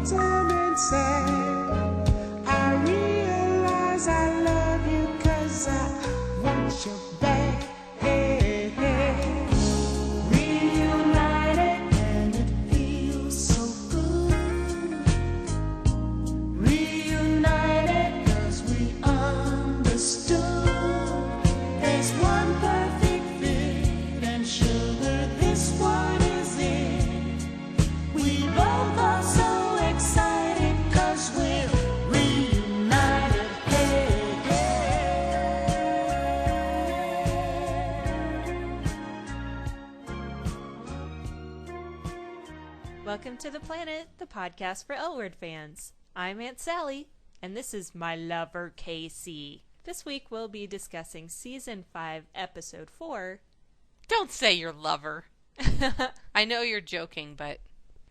lonesome and sad. I realize I love you 'cause I want you back. Reunited and it feels so good. Reunited 'cause we understood. There's one perfect fit and sugar this one is it. We both are so excited 'cause we're reunited. Welcome to The Planet, the podcast for L-Word fans. I'm Aunt Sally, and this is my lover, Casey. This week we'll be discussing Season 5, Episode 4. Don't say your lover. I know you're joking, but...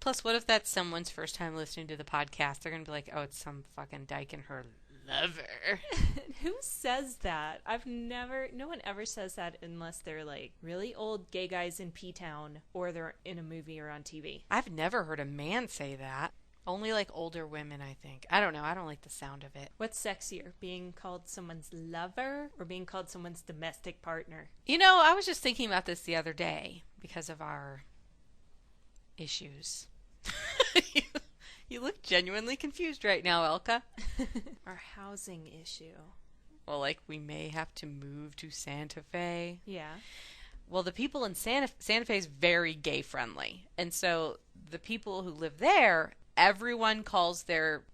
Plus, what if that's someone's first time listening to the podcast? They're going to be like, oh, it's some fucking dyke and her lover. Who says that? No one ever says that unless they're like really old gay guys in P-Town or they're in a movie or on TV. I've never heard a man say that. Only like older women, I think. I don't know. I don't like the sound of it. What's sexier, being called someone's lover or being called someone's domestic partner? You know, I was just thinking about this the other day because of our issues. You look genuinely confused right now, Elka. Our housing issue. Well, like we may have to move to Santa Fe. Yeah. Well, the people in Santa Fe is very gay friendly. And so the people who live there, everyone calls their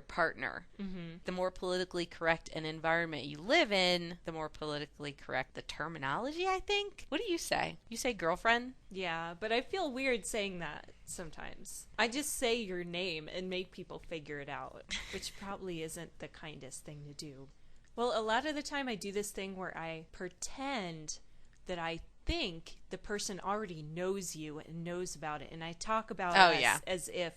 partner. Mm-hmm. The more politically correct an environment you live in, the more politically correct the terminology, I think. What do you say? You say girlfriend? Yeah, but I feel weird saying that sometimes. I just say your name and make people figure it out, which probably isn't the kindest thing to do. Well, a lot of the time I do this thing where I pretend that I think the person already knows you and knows about it, and I talk about us as if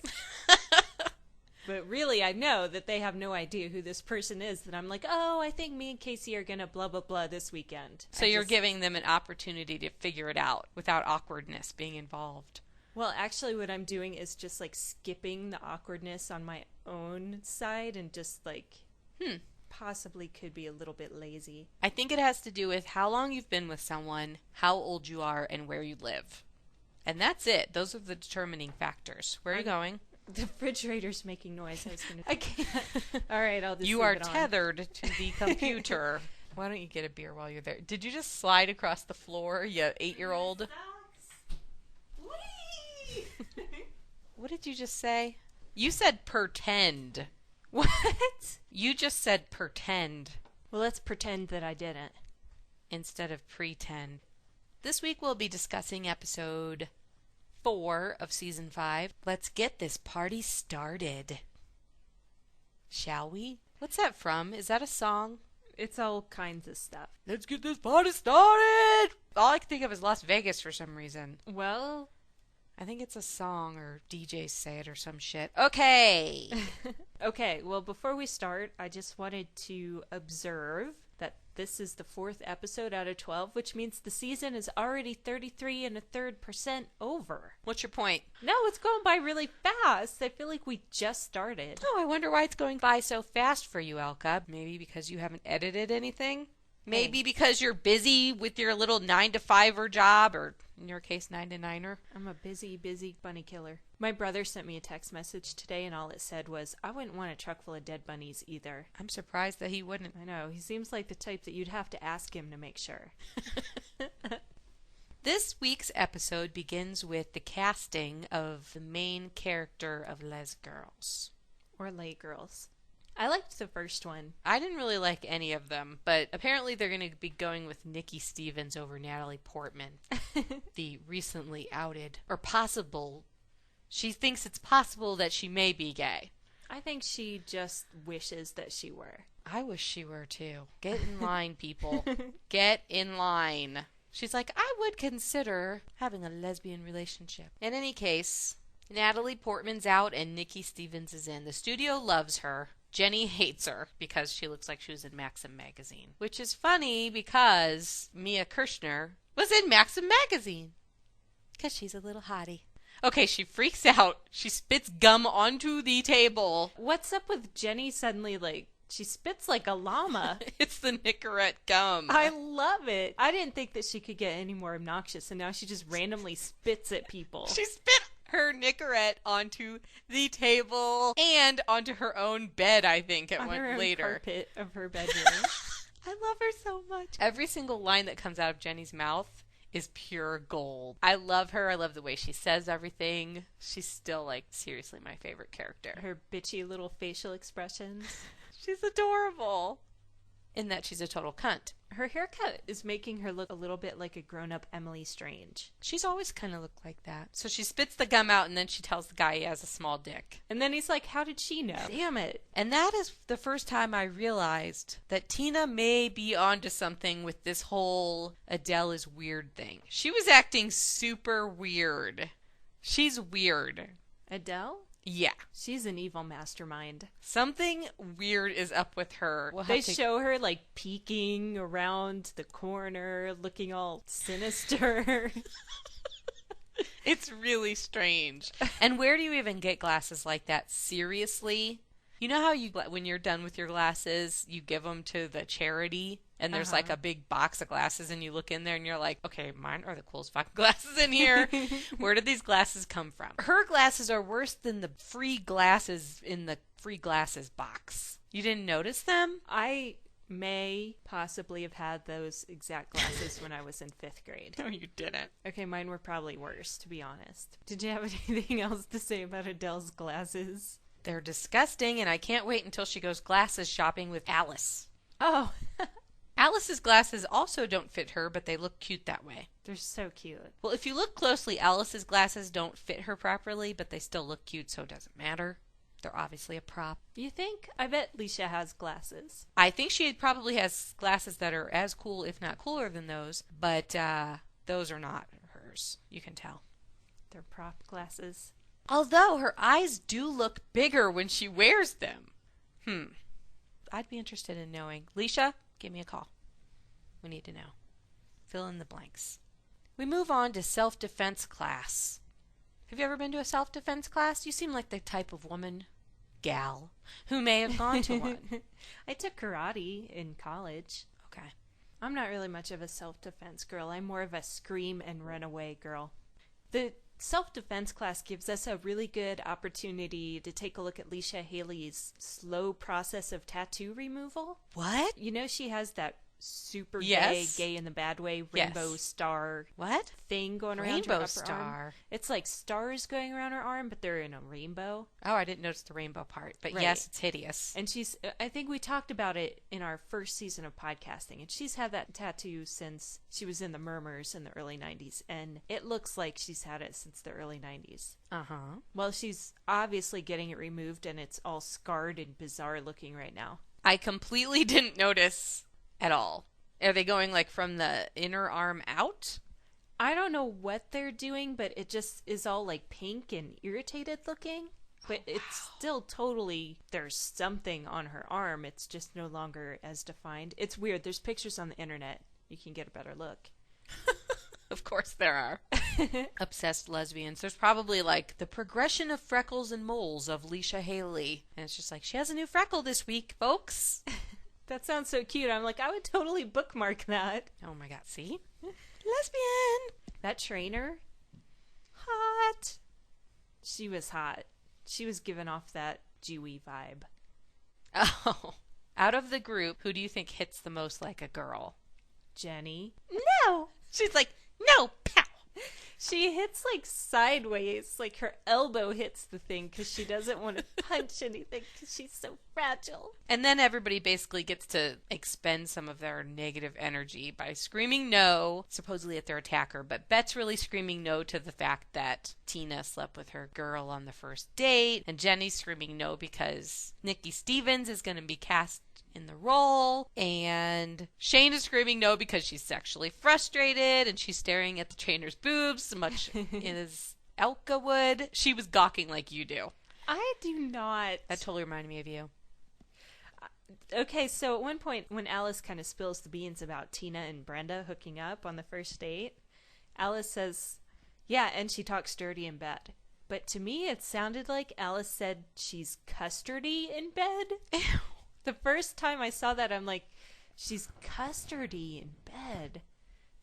but really I know that they have no idea who this person is, that I'm like, oh, I think me and Casey are gonna blah blah blah this weekend. So you're giving them an opportunity to figure it out without awkwardness being involved. Well, actually what I'm doing is just like skipping the awkwardness on my own side and just like possibly could be a little bit lazy. I think it has to do with how long you've been with someone, how old you are, and where you live. And that's it. Those are the determining factors. Where are you going? The refrigerator's making noise. I can't. All right, I'll just You leave are it on. tethered to the computer. Why don't you get a beer while you're there? Did you just slide across the floor, you 8-year-old? What did you just say? You said pretend. What? You just said pretend. Well, let's pretend that I didn't. Instead of pretend. This week we'll be discussing episode 4 of season 5. Let's get this party started. Shall we? What's that from? Is that a song? It's all kinds of stuff. Let's get this party started! All I can think of is Las Vegas for some reason. Well, I think it's a song, or DJs say it or some shit. Okay. Okay, well, before we start, I just wanted to observe that this is the 4th episode out of 12, which means the season is already 33.33% over. What's your point? No, it's going by really fast. I feel like we just started. Oh, I wonder why it's going by so fast for you, Elka. Maybe because you haven't edited anything? Maybe because you're busy with your little 9-to-5er job, or in your case, 9-to-9er. I'm a busy bunny killer. My brother sent me a text message today, and all it said was, I wouldn't want a truck full of dead bunnies either. I'm surprised that he wouldn't. I know. He seems like the type that you'd have to ask him to make sure. This week's episode begins with the casting of the main character of Les Girls. Or Lay Girls. I liked the first one. I didn't really like any of them, but apparently they're going to be going with Nikki Stevens over Natalie Portman, the recently outed, or possible. She thinks it's possible that she may be gay. I think she just wishes that she were. I wish she were too. Get in line, people. Get in line. She's like, I would consider having a lesbian relationship. In any case, Natalie Portman's out and Nikki Stevens is in. The studio loves her. Jenny hates her because she looks like she was in Maxim magazine. Which is funny because Mia Kirshner was in Maxim magazine. Because she's a little hottie. Okay, she freaks out. She spits gum onto the table. What's up with Jenny suddenly, like, she spits like a llama? It's the Nicorette gum. I love it. I didn't think that she could get any more obnoxious, and now she just randomly spits at people. She spit her Nicorette onto the table and onto her own bed, I think, on her own later. carpet of her bedroom. I love her so much. Every single line that comes out of Jenny's mouth is pure gold. I love her. I love the way she says everything. She's still, like, seriously my favorite character. Her bitchy little facial expressions. She's adorable. In that she's a total cunt. Her haircut is making her look a little bit like a grown-up Emily Strange. She's always kind of looked like that. So she spits the gum out and then she tells the guy he has a small dick. And then he's like, how did she know? Damn it. And that is the first time I realized that Tina may be onto something with this whole Adele is weird thing. She was acting super weird. She's weird. Adele? Yeah. She's an evil mastermind. Something weird is up with her. They show her, like, peeking around the corner, looking all sinister. It's really strange. And where do you even get glasses like that? Seriously? You know how when you're done with your glasses, you give them to the charity, and there's like a big box of glasses, and you look in there, and you're like, okay, mine are the coolest fucking glasses in here. Where did these glasses come from? Her glasses are worse than the free glasses in the free glasses box. You didn't notice them? I may possibly have had those exact glasses when I was in 5th grade. No, you didn't. Okay, mine were probably worse, to be honest. Did you have anything else to say about Adele's glasses? They're disgusting, and I can't wait until she goes glasses shopping with Alice. Oh. Alice's glasses also don't fit her, but they look cute that way. They're so cute. Well, if you look closely, Alice's glasses don't fit her properly, but they still look cute, so it doesn't matter. They're obviously a prop. You think? I bet Leisha has glasses. I think she probably has glasses that are as cool, if not cooler than those, but those are not hers. You can tell. They're prop glasses. Although her eyes do look bigger when she wears them. I'd be interested in knowing. Leisha, give me a call. We need to know. Fill in the blanks. We move on to self-defense class. Have you ever been to a self-defense class? You seem like the type of woman, gal, who may have gone to one. I took karate in college. Okay. I'm not really much of a self-defense girl. I'm more of a scream and run away girl. The self-defense class gives us a really good opportunity to take a look at Leisha Haley's slow process of tattoo removal. What? You know she has that super Yes. gay in the bad way, rainbow Yes. star What? thing going around Rainbow her upper star. arm. It's like stars going around her arm, but they're in a rainbow. Oh, I didn't notice the rainbow part. But Right. yes, it's hideous. And I think we talked about it in our first season of podcasting, and she's had that tattoo since she was in the Murmurs in the early 90s, and it looks like she's had it since the early 90s. Uh-huh. Well, she's obviously getting it removed, and it's all scarred and bizarre looking right now. I completely didn't notice at all. Are they going like from the inner arm out? I don't know what they're doing, but it just is all like pink and irritated looking. But it's still totally, there's something on her arm. It's just no longer as defined. It's weird. There's pictures on the internet. You can get a better look. Of course there are. Obsessed lesbians. There's probably like the progression of freckles and moles of Leisha Haley. And it's just like, she has a new freckle this week, folks. That sounds so cute. I'm like, I would totally bookmark that. Oh my god, see? Lesbian! That trainer? Hot. She was hot. She was giving off that Jewy vibe. Oh. Out of the group, who do you think hits the most like a girl? Jenny. No! She's like, no, pow! She hits like sideways, like her elbow hits the thing because she doesn't want to punch anything because she's so fragile. And then everybody basically gets to expend some of their negative energy by screaming no, supposedly at their attacker. But Bette's really screaming no to the fact that Tina slept with her girl on the first date. And Jenny's screaming no because Nikki Stevens is going to be cast in the role, and Shane is screaming no because she's sexually frustrated and she's staring at the trainer's boobs much as Elka would. She was gawking like you do. I do not. That totally reminded me of you. Okay, so at one point when Alice kind of spills the beans about Tina and Brenda hooking up on the first date, Alice says, Yeah, and she talks dirty in bed. But to me, it sounded like Alice said she's custardy in bed. Ew. The first time I saw that, I'm like, she's custardy in bed.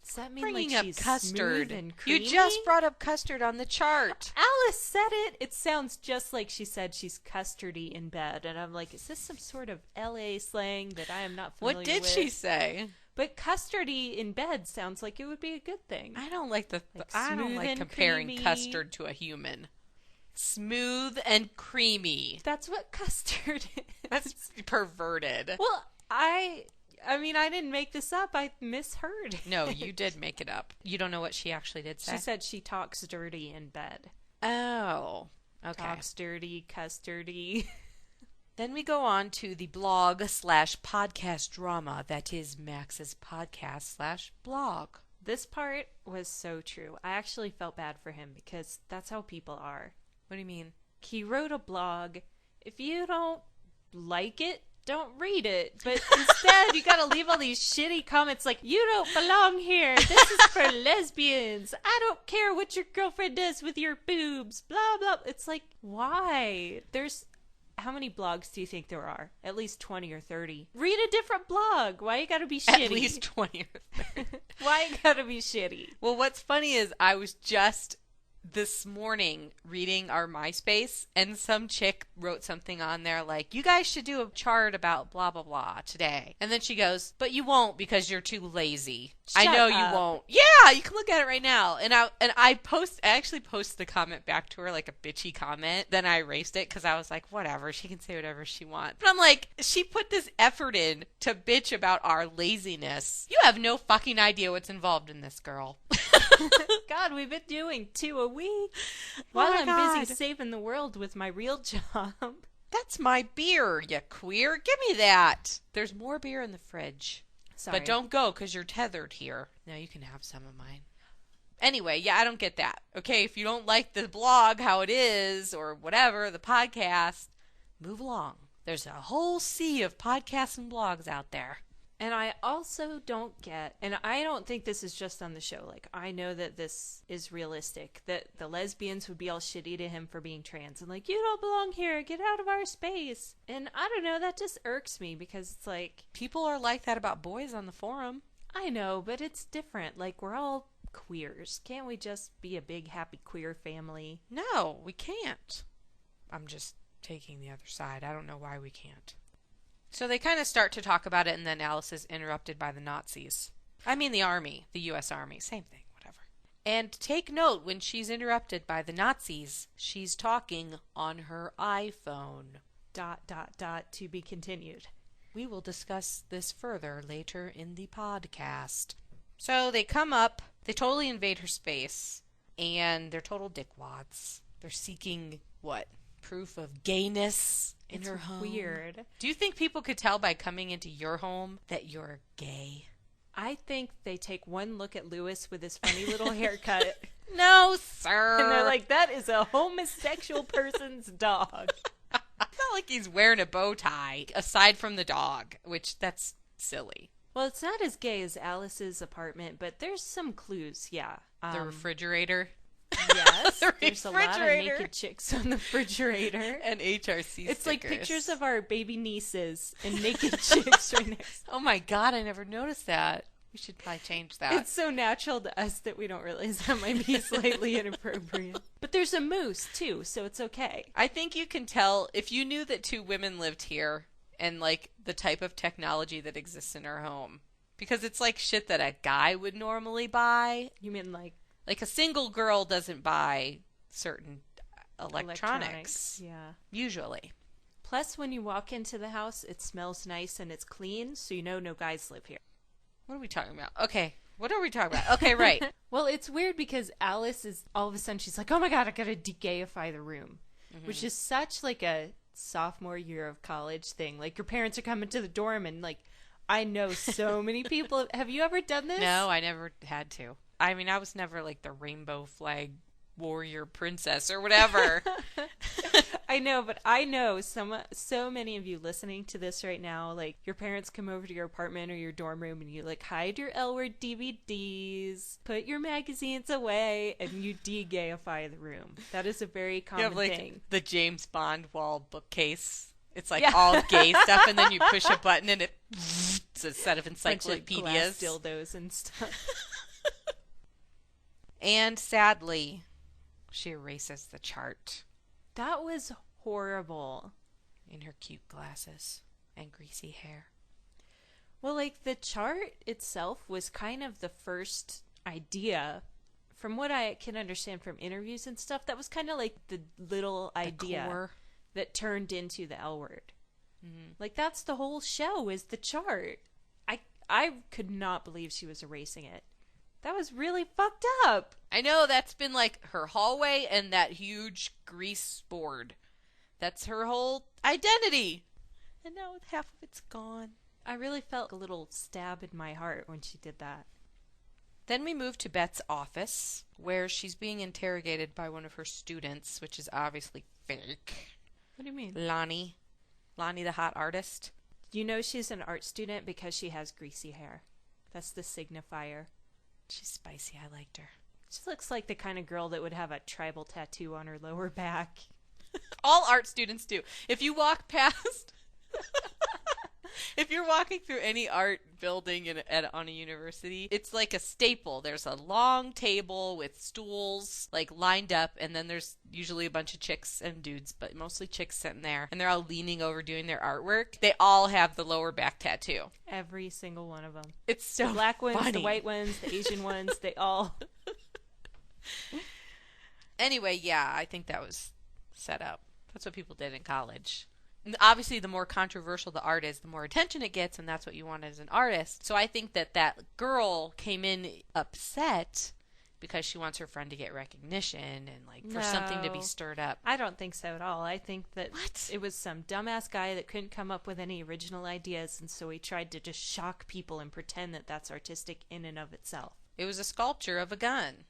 Does that mean Bringing like up she's custard. smooth and creamy? You just brought up custard on the chart. Alice said it. It sounds just like she said she's custardy in bed. And I'm like, is this some sort of LA slang that I am not familiar with? What did she say? But custardy in bed sounds like it would be a good thing. I don't like Like I don't smooth like and comparing creamy. custard to a human. Smooth and creamy. That's what custard is. That's perverted. Well, I mean, I didn't make this up. I misheard. No, you did make it up. You don't know what she actually did say? She said she talks dirty in bed. Oh, okay. Talks dirty, custardy. Then we go on to the blog/podcast drama that is Max's podcast/blog. This part was so true. I actually felt bad for him because that's how people are. What do you mean? He wrote a blog. If you don't like it, don't read it. But instead, you gotta leave all these shitty comments like, you don't belong here. This is for lesbians. I don't care what your girlfriend does with your boobs. Blah, blah. It's like, why? How many blogs do you think there are? At least 20 or 30. Read a different blog. Why you gotta be shitty? At least 20 or 30. Why you gotta be shitty? Well, what's funny is I was just this morning reading our MySpace, and some chick wrote something on there like, you guys should do a chart about blah blah blah today. And then she goes, but you won't because you're too lazy. I know you won't. Yeah, you can look at it right now. And I actually posted the comment back to her, like a bitchy comment. Then I erased it because I was like, whatever, she can say whatever she wants. But I'm like, she put this effort in to bitch about our laziness. You have no fucking idea what's involved in this, girl. God, we've been doing 2 a week while I'm God. busy saving the world with my real job. That's my beer, you queer. Give me that. There's more beer in the fridge. Sorry. But don't go because you're tethered here. No, you can have some of mine. Anyway, yeah, I don't get that. Okay, if you don't like the blog, how it is, or whatever, the podcast, move along. There's a whole sea of podcasts and blogs out there. And I also don't get, and I don't think this is just on the show, like, I know that this is realistic, that the lesbians would be all shitty to him for being trans, and like, you don't belong here, get out of our space. And I don't know, that just irks me, because it's like, People are like that about boys on the forum. I know, but it's different, like, we're all queers. Can't we just be a big, happy queer family? No, we can't. I'm just taking the other side. I don't know why we can't. So they kind of start to talk about it, and then Alice is interrupted by the Nazis. I mean the Army, the U.S. Army, same thing, whatever. And take note, when she's interrupted by the Nazis, she's talking on her iPhone. ... To be continued. We will discuss this further later in the podcast. So they come up, they totally invade her space, and they're total dickwads. They're seeking, what? Proof of gayness in her home. Weird. Do you think people could tell by coming into your home that you're gay? I think they take one look at Lewis with his funny little haircut, No, sir. and they're like, that is a homosexual person's dog. It's not like he's wearing a bow tie, aside from the dog, which that's silly. Well, it's not as gay as Alice's apartment, but there's some clues, yeah. The refrigerator. Yes, The there's a lot of refrigerator. naked chicks on the refrigerator. And HRC It's like stickers. pictures of our baby nieces and naked chicks right next. Oh my god, I never noticed that. We should probably change that. It's so natural to us that we don't realize that might be slightly inappropriate. But there's a moose, too, so it's okay. I think you can tell if you knew that 2 women lived here and like the type of technology that exists in her home. Because it's like shit that a guy would normally buy. You mean like a single girl doesn't buy certain electronics. Yeah. Usually. Plus, when you walk into the house, it smells nice and it's clean, so you know no guys live here. What are we talking about? Okay. What are we talking about? Okay, right. Well, it's weird because Alice is, all of a sudden, she's like, oh my god, I gotta de-gayify the room. Mm-hmm. Which is such like a sophomore year of college thing. Like, your parents are coming to the dorm and like, I know so many people. Have you ever done this? No, I never had to. I mean, I was never like the rainbow flag warrior princess or whatever. I I know, but I know so many of you listening to this right now, like, your parents come over to your apartment or your dorm room and you, like, hide your L-word DVDs, put your magazines away, and you de-gayify the room. That is a very common thing. The James Bond wall bookcase. It's like all gay stuff, and then you push a button and it's a set of encyclopedias. Like glass dildos and stuff. And sadly, she erases the chart. That was horrible. In her cute glasses and greasy hair. Well, like, the chart itself was kind of the first idea. From what I can understand from interviews and stuff, that was kind of like the little idea core that turned into the L word. Mm-hmm. Like, that's the whole show, is the chart. I could not believe she was erasing it. That was really fucked up. I know, that's been like her hallway and that huge grease board. That's her whole identity. And now half of it's gone. I really felt a little stab in my heart when she did that. Then we move to Bette's office, where she's being interrogated by one of her students, which is obviously fake. What do you mean? Lonnie the hot artist. You know she's an art student because she has greasy hair. That's the signifier. She's spicy. I liked her. She looks like the kind of girl that would have a tribal tattoo on her lower back. All art students do. If you walk past... If you're walking through any art building on a university, it's like a staple. There's a long table with stools like lined up, and then there's usually a bunch of chicks and dudes, but mostly chicks sitting there, and they're all leaning over doing their artwork. They all have the lower back tattoo. Every single one of them. It's so the black ones, funny. the white ones, the Asian ones, they all... Anyway, yeah, I think that was set up. That's what people did in college. Obviously, the more controversial the art is, the more attention it gets, and that's what you want as an artist. So I think that girl came in upset because she wants her friend to get recognition and, like, for something to be stirred up. I don't think so at all. I think that it was some dumbass guy that couldn't come up with any original ideas, and so he tried to just shock people and pretend that that's artistic in and of itself. It was a sculpture of a gun.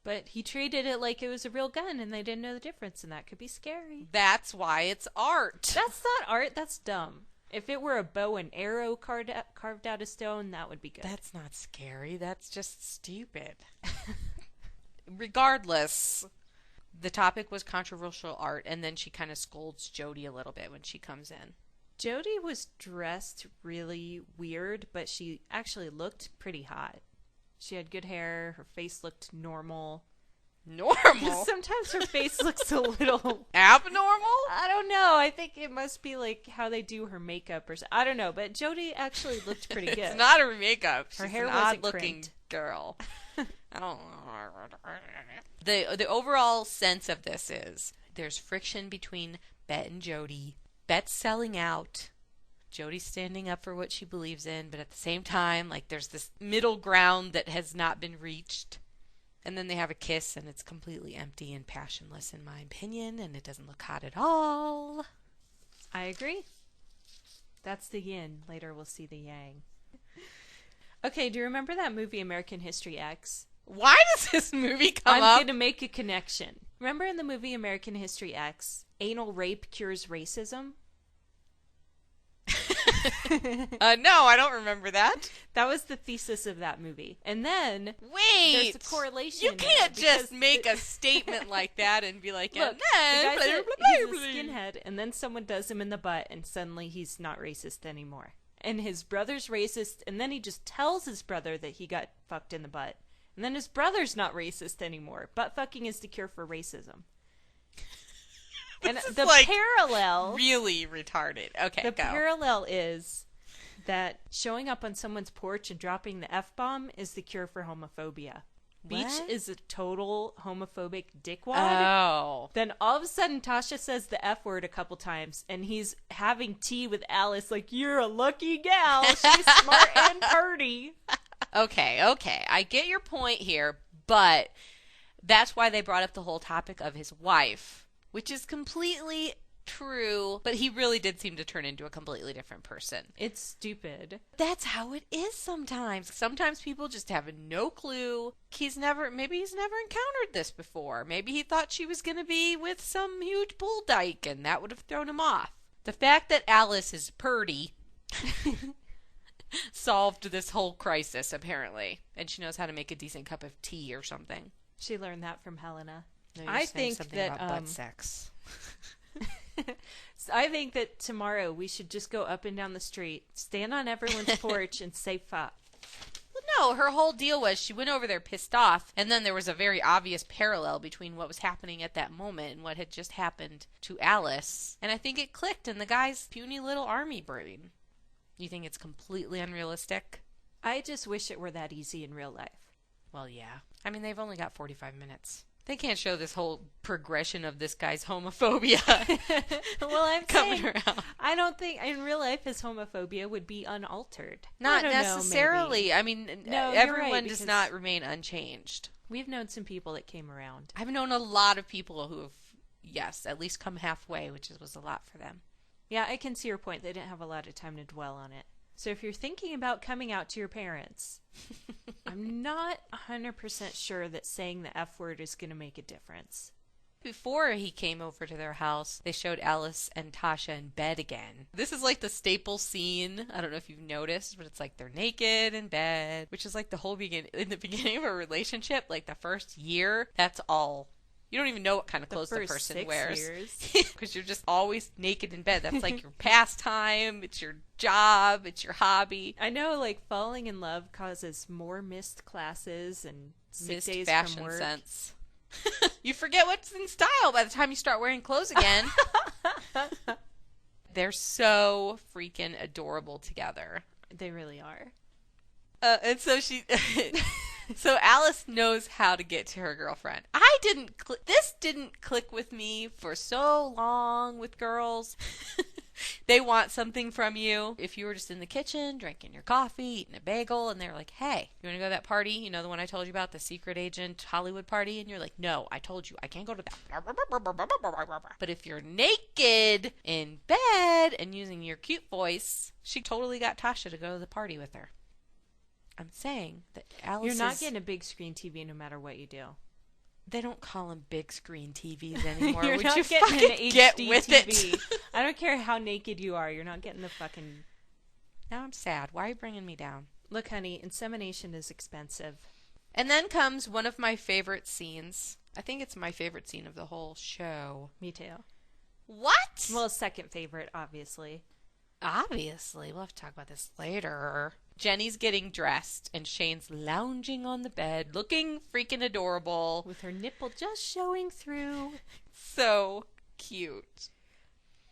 But he treated it like it was a real gun, and they didn't know the difference, and that could be scary. That's why it's art. That's not art. That's dumb. If it were a bow and arrow carved out of stone, that would be good. That's not scary. That's just stupid. Regardless, the topic was controversial art, and then she kind of scolds Jody a little bit when she comes in. Jody was dressed really weird, but she actually looked pretty hot. She had good hair. Her face looked normal. Normal? Sometimes her face looks a little... Abnormal? I don't know. I think it must be like how they do her makeup or something. I don't know, but Jody actually looked pretty good. It's not her makeup. Her She's hair an wasn't odd-looking crimped. girl. I don't know. The overall sense of this is there's friction between Bette and Jody. Bette's selling out. Jody's standing up for what she believes in, but at the same time, like, there's this middle ground that has not been reached. And then they have a kiss, and it's completely empty and passionless, in my opinion, and it doesn't look hot at all. I agree. That's the yin. Later we'll see the yang. Okay, do you remember that movie American History X? Why does this movie come up? I'm going to make a connection. Remember in the movie American History X, anal rape cures racism? No, I don't remember that. That was the thesis of that movie. And then wait, there's a correlation. You can't just make a statement like that and be like, look, and then he's a skinhead, and then someone does him in the butt, and suddenly he's not racist anymore. And his brother's racist, and then he just tells his brother that he got fucked in the butt. And then his brother's not racist anymore. Butt fucking is the cure for racism. And the like parallel... really retarded. Okay, the go. parallel is that showing up on someone's porch and dropping the F-bomb is the cure for homophobia. Beach What? is a total homophobic dickwad. Oh. Then all of a sudden Tasha says the F word a couple times, and he's having tea with Alice like, you're a lucky gal. She's smart and purty. Okay. I get your point here, but that's why they brought up the whole topic of his wife, which is completely True, but he really did seem to turn into a completely different person. It's stupid. That's how it is sometimes. Sometimes people just have no clue. Maybe he's never encountered this before. Maybe he thought she was going to be with some huge bull dyke, and that would have thrown him off. The fact that Alice is purdy solved this whole crisis, apparently. And she knows how to make a decent cup of tea or something. She learned that from Helena. No, I think something that about butt sex. I think that tomorrow we should just go up and down the street, stand on everyone's porch, and say fuck. Well, no, her whole deal was she went over there pissed off, and then there was a very obvious parallel between what was happening at that moment and what had just happened to Alice. And I think it clicked in the guy's puny little army brain. You think it's completely unrealistic? I just wish it were that easy in real life. Well, yeah. I mean, they've only got 45 minutes. They can't show this whole progression of this guy's homophobia. Well, I'm coming saying, around. I don't think in real life his homophobia would be unaltered. Not I don't know, necessarily. maybe. I mean, No, you're everyone right, does because not remain unchanged. We've known some people that came around. I've known a lot of people who have, yes, at least come halfway, which was a lot for them. Yeah, I can see your point. They didn't have a lot of time to dwell on it. So if you're thinking about coming out to your parents, I'm not 100% sure that saying the F word is going to make a difference. Before he came over to their house, they showed Alice and Tasha in bed again. This is like the staple scene. I don't know if you've noticed, but it's like they're naked in bed, which is like the whole in the beginning of a relationship, like the first year, that's all. You don't even know what kind of clothes the person wears. Because you're just always naked in bed. That's like your pastime, it's your job, it's your hobby. I know, like, falling in love causes more missed classes and sick Missed days fashion from work. sense. You forget what's in style by the time you start wearing clothes again. They're so freaking adorable together. They really are. And so so Alice knows how to get to her girlfriend. This didn't click with me for so long with girls. They want something from you. If you were just in the kitchen, drinking your coffee, eating a bagel, and they're like, hey, you want to go to that party? You know, the one I told you about, the secret agent Hollywood party? And you're like, no, I told you, I can't go to that. But if you're naked in bed and using your cute voice, she totally got Tasha to go to the party with her. I'm saying that Alice You're not getting a big screen TV no matter what you do. They don't call them big screen TVs anymore. You're Would not you getting fucking an HD get with TV. it? I don't care how naked you are. You're not getting the fucking... Now I'm sad. Why are you bringing me down? Look, honey, insemination is expensive. And then comes one of my favorite scenes. I think it's my favorite scene of the whole show. Me too. What? Well, second favorite, obviously. Obviously. We'll have to talk about this later. Jenny's getting dressed, and Shane's lounging on the bed, looking freaking adorable. With her nipple just showing through. So cute.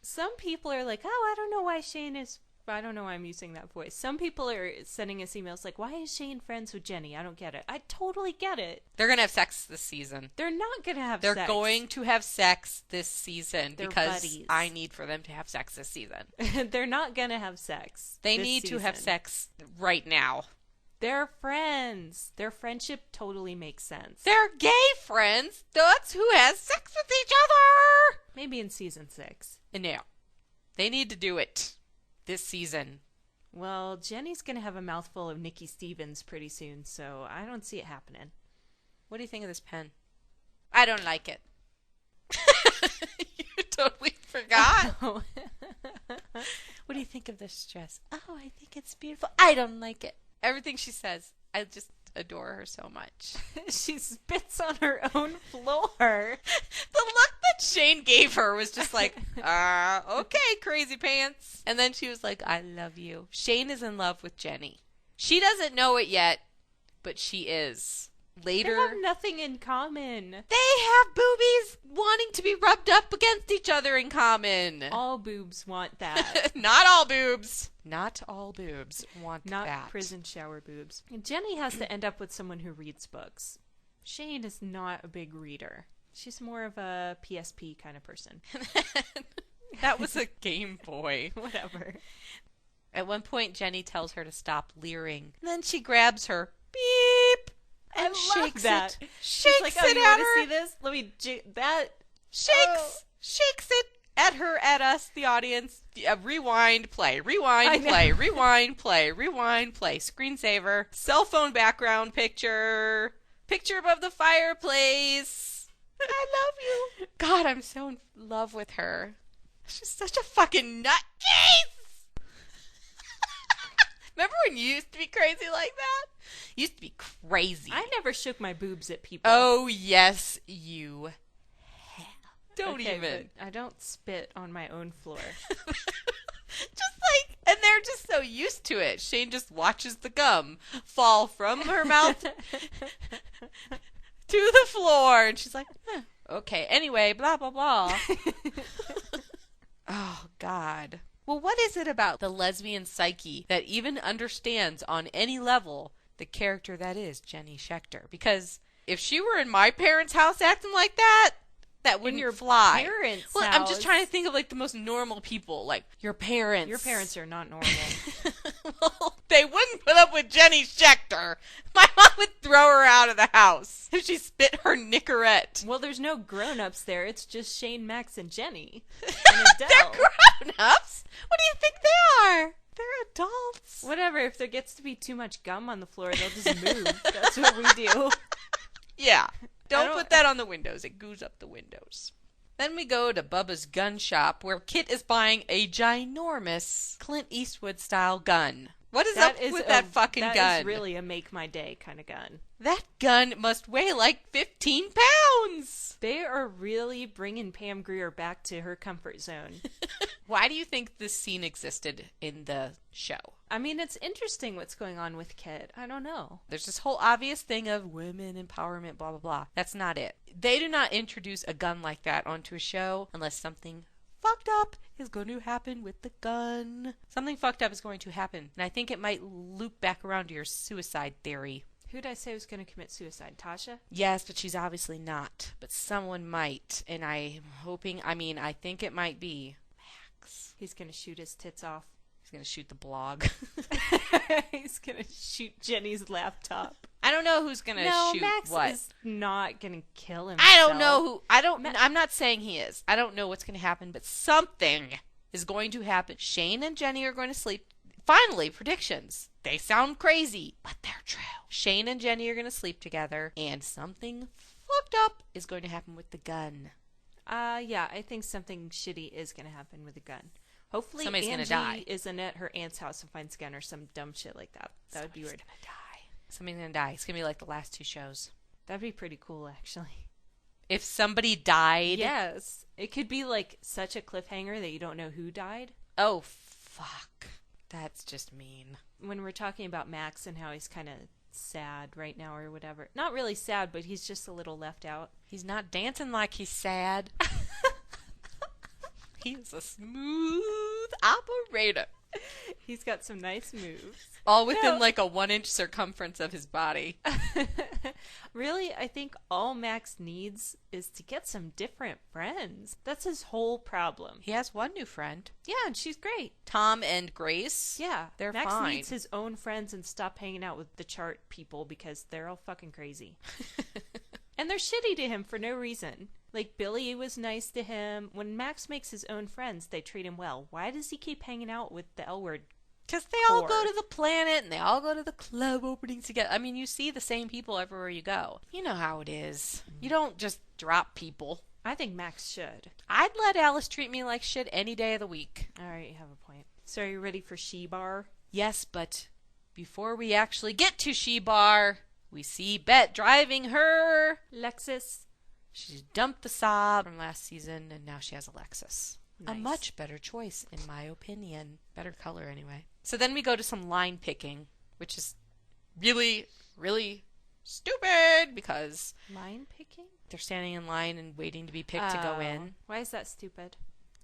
Some people are like, oh, I don't know why Shane is... I don't know why I'm using that voice. Some people are sending us emails like, why is Shane friends with Jenny? I don't get it. I totally get it. They're going to have sex this season. They're not going to have They're sex. going to have sex this season. They're because buddies. I need for them to have sex this season. They're not going to have sex. They this need to have season. sex right now. They're friends. Their friendship totally makes sense. They're gay friends. That's who has sex with each other. Maybe in season 6. No. They need to do it this season. Well, Jenny's going to have a mouthful of Nikki Stevens pretty soon, so I don't see it happening. What do you think of this pen? I don't like it. You totally forgot. Oh. What do you think of this dress? Oh, I think it's beautiful. I don't like it. Everything she says, I just adore her so much. She spits on her own floor. The look that Shane gave her was just like, okay, crazy pants. And then she was like, I love you. Shane is in love with Jenny. She doesn't know it yet, but she is. Later, They have nothing in common. they have boobies wanting to be rubbed up against each other in common. All boobs want that. Not all boobs. Not all boobs want Not that. prison shower boobs. Jenny has to end up with someone who reads books. Shane is not a big reader. She's more of a PSP kind of person. That was a Game Boy. Whatever. At one point, Jenny tells her to stop leering. And then she grabs her. Beep. And I love shakes that. it. She's Shakes like, oh, it you at want to her. see this? Let me that. Shakes. Oh. Shakes it At her, at us, the audience. Rewind, play, rewind, play, rewind, play, rewind, play. Screensaver. Cell phone background picture. Picture above the fireplace. I love you. God, I'm so in love with her. She's such a fucking nutcase. Remember when you used to be crazy like that? You used to be crazy. I never shook my boobs at people. Oh, yes, you have. Don't okay, even. But I don't spit on my own floor. And they're just so used to it. Shane just watches the gum fall from her mouth to the floor. And she's like, okay, anyway, blah, blah, blah. Oh, God. Well, what is it about the lesbian psyche that even understands on any level the character that is Jenny Schechter? Because if she were in my parents' house acting like that, that wouldn't fly. Parents' well, house. I'm just trying to think of like the most normal people, like your parents. Your parents are not normal. Well, they wouldn't put up with Jenny Schechter. My mom would throw her out of the house if she spit her Nicorette. Well, there's no grown-ups there. It's just Shane, Max, and Jenny. And They're Adele. grown-ups? What do you think they are? They're adults. Whatever. If there gets to be too much gum on the floor, they'll just move. That's what we do. Yeah. Don't put that on the windows. It goos up the windows. Then we go to Bubba's gun shop where Kit is buying a ginormous Clint Eastwood-style gun. What is up with that fucking gun? That is really a make-my-day kind of gun. That gun must weigh like 15 pounds. They are really bringing Pam Grier back to her comfort zone. Why do you think this scene existed in the show? I mean, it's interesting what's going on with Kit. I don't know. There's this whole obvious thing of women empowerment, blah, blah, blah. That's not it. They do not introduce a gun like that onto a show unless something fucked up is going to happen with the gun. Something fucked up is going to happen. And I think it might loop back around to your suicide theory. Who'd I say was going to commit suicide? Tasha? Yes, but she's obviously not. But someone might. And I'm hoping, I think it might be Max. He's going to shoot his tits off. He's going to shoot the blog. He's going to shoot Jenny's laptop. I don't know who's going to shoot Max what. is not going to kill himself. I don't know who. I'm not saying he is. I don't know what's going to happen, but something is going to happen. Shane and Jenny are going to sleep. Finally, predictions. They sound crazy, but they're true. Shane and Jenny are going to sleep together, and something fucked up is going to happen with the gun. Yeah, I think something shitty is going to happen with the gun. Hopefully Somebody's Angie gonna die. isn't at her aunt's house and finds a gun or some dumb shit like that. That would be weird. Somebody's going to die. It's going to be like the last two shows. That'd be pretty cool, actually. If somebody died. Yes. It could be like such a cliffhanger that you don't know who died. Oh, fuck. That's just mean. When we're talking about Max and how he's kind of sad right now or whatever. Not really sad, but he's just a little left out. He's not dancing like he's sad. He's a smooth operator. He's got some nice moves. All within like a 1-inch circumference of his body. Really, I think all Max needs is to get some different friends. That's his whole problem. He has one new friend. Yeah, and she's great. Tom and Grace. Yeah, they're Max fine. needs his own friends and stop hanging out with the chart people because they're all fucking crazy. And they're shitty to him for no reason. Like, Billy was nice to him. When Max makes his own friends, they treat him well. Why does he keep hanging out with the L-word? Because they all go to the planet and they all go to the club openings together. I mean, you see the same people everywhere you go. You know how it is. You don't just drop people. I think Max should. I'd let Alice treat me like shit any day of the week. All right, you have a point. So are you ready for She-Bar? Yes, but before we actually get to She-Bar, we see Bette driving her Lexus. She's dumped the Saab from last season, and now she has a Lexus. Nice. A much better choice, in my opinion. Better color, anyway. So then we go to some line picking, which is really, really stupid because... Line picking? They're standing in line and waiting to be picked to go in. Why is that stupid?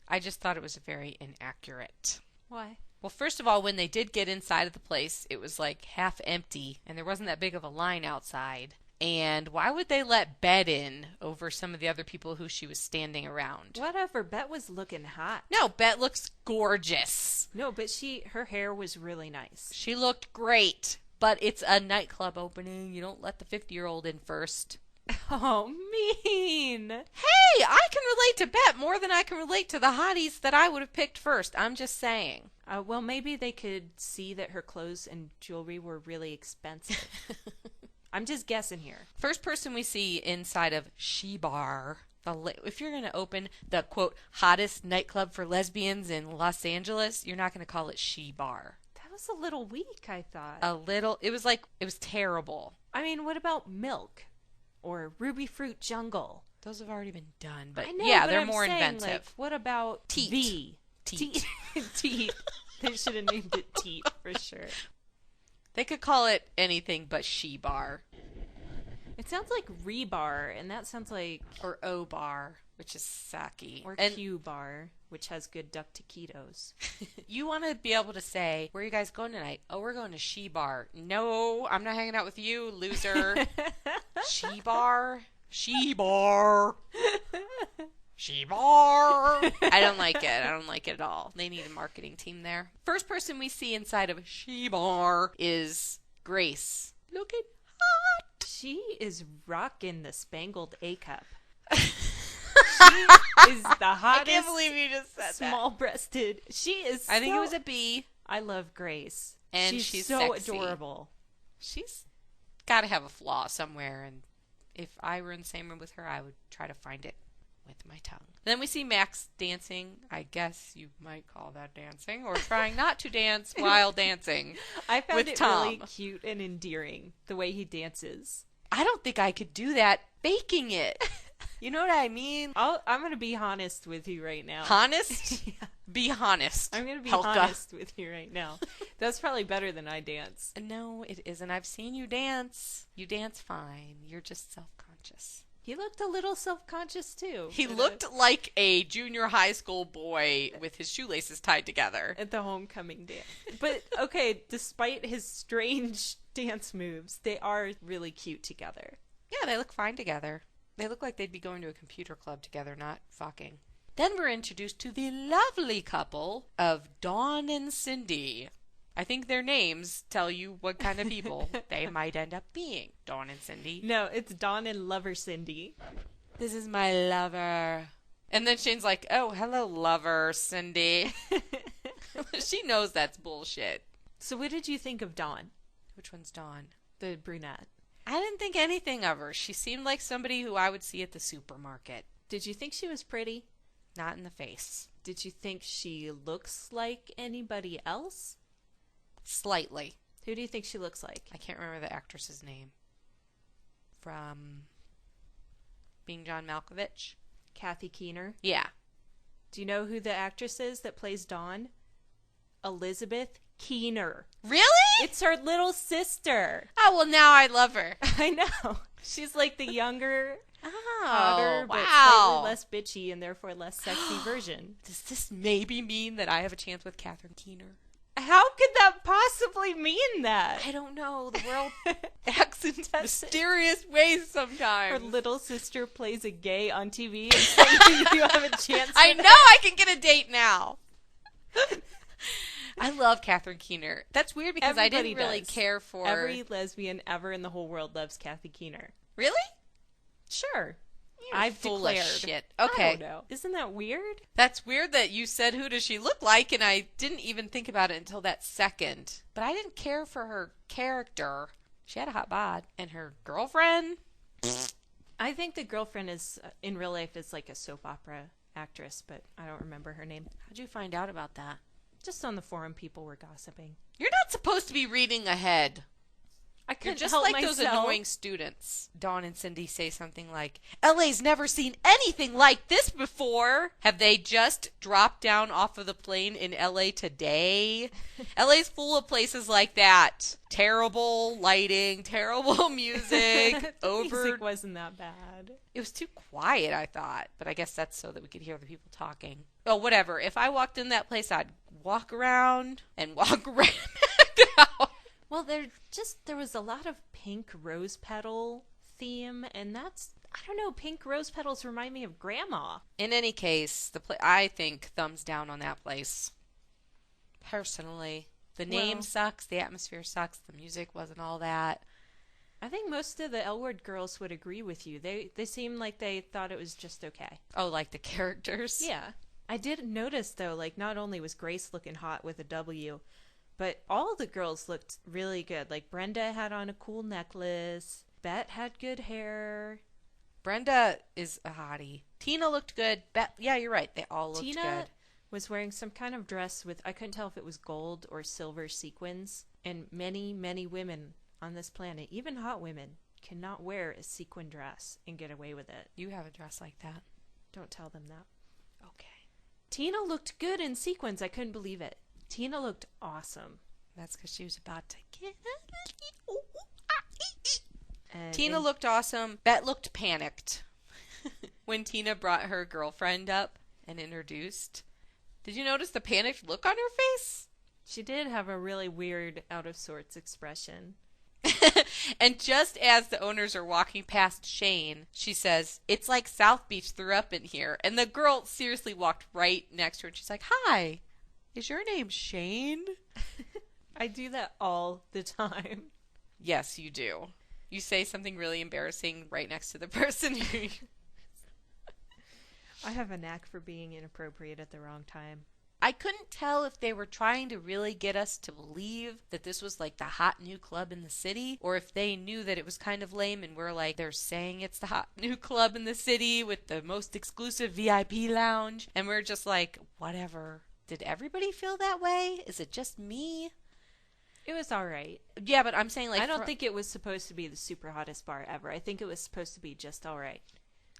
I just thought it was very inaccurate. Why? Well, first of all, when they did get inside of the place, it was like half empty, and there wasn't that big of a line outside. And why would they let Bette in over some of the other people who she was standing around? Whatever. Bette was looking hot. No, Bette looks gorgeous. No, but her hair was really nice. She looked great. But it's a nightclub opening. You don't let the 50-year-old in first. Oh, mean. Hey, I can relate to Bet more than I can relate to the hotties that I would have picked first. I'm just saying. Well, maybe they could see that her clothes and jewelry were really expensive. I'm just guessing here. First person we see inside of She Bar. If you're going to open the, quote, hottest nightclub for lesbians in Los Angeles, you're not going to call it She Bar. That was a little weak, I thought. It was terrible. I mean, what about Milk? Or Ruby Fruit Jungle? Those have already been done, but I know, yeah, but they're I'm more saying, inventive. Like, what about Teat. V? Teat. Teat. They should have named it Teat for sure. They could call it anything but She Bar. It sounds like Rebar, and that sounds like... Or O Bar, which is sake. Or Q Bar, which has good duck taquitos. You want to be able to say, where are you guys going tonight? Oh, we're going to She Bar. No, I'm not hanging out with you, loser. She Bar? She Bar. She Bar. I don't like it. I don't like it at all. They need a marketing team there. First person we see inside of She Bar is Grace. Looking hot. She is rocking the spangled A cup. She is the hottest. I can't believe you just said that. Small-breasted. She is. I think it was a B. I love Grace, and she's so sexy. adorable. She's got to have a flaw somewhere, and if I were in the same room with her, I would try to find it with my tongue. Then we see Max dancing. I guess you might call that dancing, or trying not to dance while dancing. I found with it Tom. really cute and endearing the way he dances. I don't think I could do that faking it. You know what I mean? I'm going to be honest with you right now. Honest? Yeah. Be honest. I'm going to be Elka. honest with you right now. That's probably better than I dance. No, it isn't. I've seen you dance. You dance fine. You're just self-conscious. He looked a little self-conscious too. He looked like a junior high school boy with his shoelaces tied together. At the homecoming dance. But, okay, despite his strange dance moves, they are really cute together. Yeah, they look fine together. They look like they'd be going to a computer club together, not fucking. Then we're introduced to the lovely couple of Dawn and Cindy. I think their names tell you what kind of people they might end up being. Dawn and Cindy. No, it's Dawn and Lover Cindy. This is my lover. And then Shane's like, oh, hello, lover, Cindy. She knows that's bullshit. So what did you think of Dawn? Which one's Dawn? The brunette. I didn't think anything of her. She seemed like somebody who I would see at the supermarket. Did you think she was pretty? Not in the face. Did you think she looks like anybody else? Slightly. Who do you think she looks like? I can't remember the actress's name. From Being John Malkovich? Kathy Keener. Yeah. Do you know who the actress is that plays Dawn? Elizabeth Keener. Really? It's her little sister. Oh, well, now I love her. I know. She's like the younger, Oh, hotter, but wow. slightly less bitchy and therefore less sexy version. Does this maybe mean that I have a chance with Catherine Keener? How could that possibly mean that? I don't know. The world acts in mysterious ways Her sometimes. little sister plays a gay on TV and saying you have a chance I with know I can get a date now. I love Catherine Keener. That's weird because I Everybody didn't really does. care for... Every lesbian ever in the whole world loves Kathy Keener. Really? Sure. You're I've full declared. of shit. I Okay. don't know. Isn't that weird? That's weird that you said who does she look like, and I didn't even think about it until that second. But I didn't care for her character. She had a hot bod. And her girlfriend? I think the girlfriend is, in real life, is like a soap opera actress, but I don't remember her name. How'd you find out about that? Just on the forum, people were gossiping. You're not supposed to be reading ahead. I You're couldn't just help like myself. those annoying students. Dawn and Cindy say something like, LA's never seen anything like this before. Have they just dropped down off of the plane in LA today? LA's full of places like that. Terrible lighting, terrible music. The over. music wasn't that bad. It was too quiet, I thought. But I guess that's so that we could hear the people talking. Oh, whatever. If I walked in that place, I'd walk around and walk right back out. Well, there was a lot of pink rose petal theme, and that's, I don't know, pink rose petals remind me of grandma. In any case, I think thumbs down on that place. Personally. The name sucks, the atmosphere sucks, the music wasn't all that. I think most of the L Word girls would agree with you. They seem like they thought it was just okay. Oh, like the characters? Yeah. I did notice, though, like, not only was Grace looking hot with a W, but all the girls looked really good. Like, Brenda had on a cool necklace. Bette had good hair. Brenda is a hottie. Tina looked good. Yeah, you're right. They all looked Tina good. was wearing some kind of dress with, I couldn't tell if it was gold or silver sequins. And many, many women on this planet, even hot women, cannot wear a sequin dress and get away with it. You have a dress like that. Don't tell them that. Okay. Tina looked good in sequins. I couldn't believe it. Tina looked awesome. That's because she was about to get... And Tina looked awesome. Bette looked panicked when Tina brought her girlfriend up and introduced. Did you notice the panicked look on her face? She did have a really weird, out-of-sorts expression. And just as the owners are walking past Shane, she says, "It's like South Beach threw up in here." And the girl seriously walked right next to her. And she's like, "Hi, is your name Shane?" I do that all the time. Yes, you do. You say something really embarrassing right next to the person who... I have a knack for being inappropriate at the wrong time. I couldn't tell if they were trying to really get us to believe that this was like the hot new club in the city, or if they knew that it was kind of lame and we're like, they're saying it's the hot new club in the city with the most exclusive VIP lounge, and we're just like, whatever. Did everybody feel that way? Is it just me? It was all right. Yeah, but I'm saying like... I don't think it was supposed to be the super hottest bar ever. I think it was supposed to be just all right.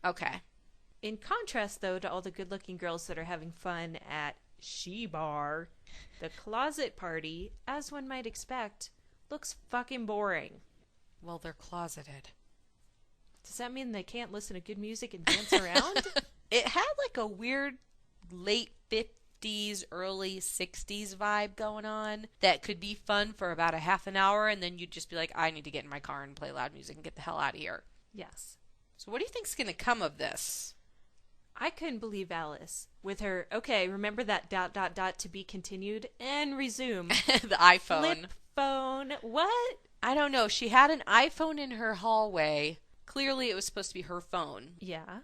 Okay. In contrast, though, to all the good-looking girls that are having fun at She Bar, the closet party, as one might expect, looks fucking boring. Well, they're closeted. Does that mean they can't listen to good music and dance around? It had like a weird late 50s, early 60s vibe going on that could be fun for about a half an hour, and then you'd just be like, I need to get in my car and play loud music and get the hell out of here. Yes. So what do you think's going to come of this? I couldn't believe Alice with her, okay, remember that ... to be continued and resume. The iPhone. Flip phone. What? I don't know. She had an iPhone in her hallway. Clearly it was supposed to be her phone. Yeah.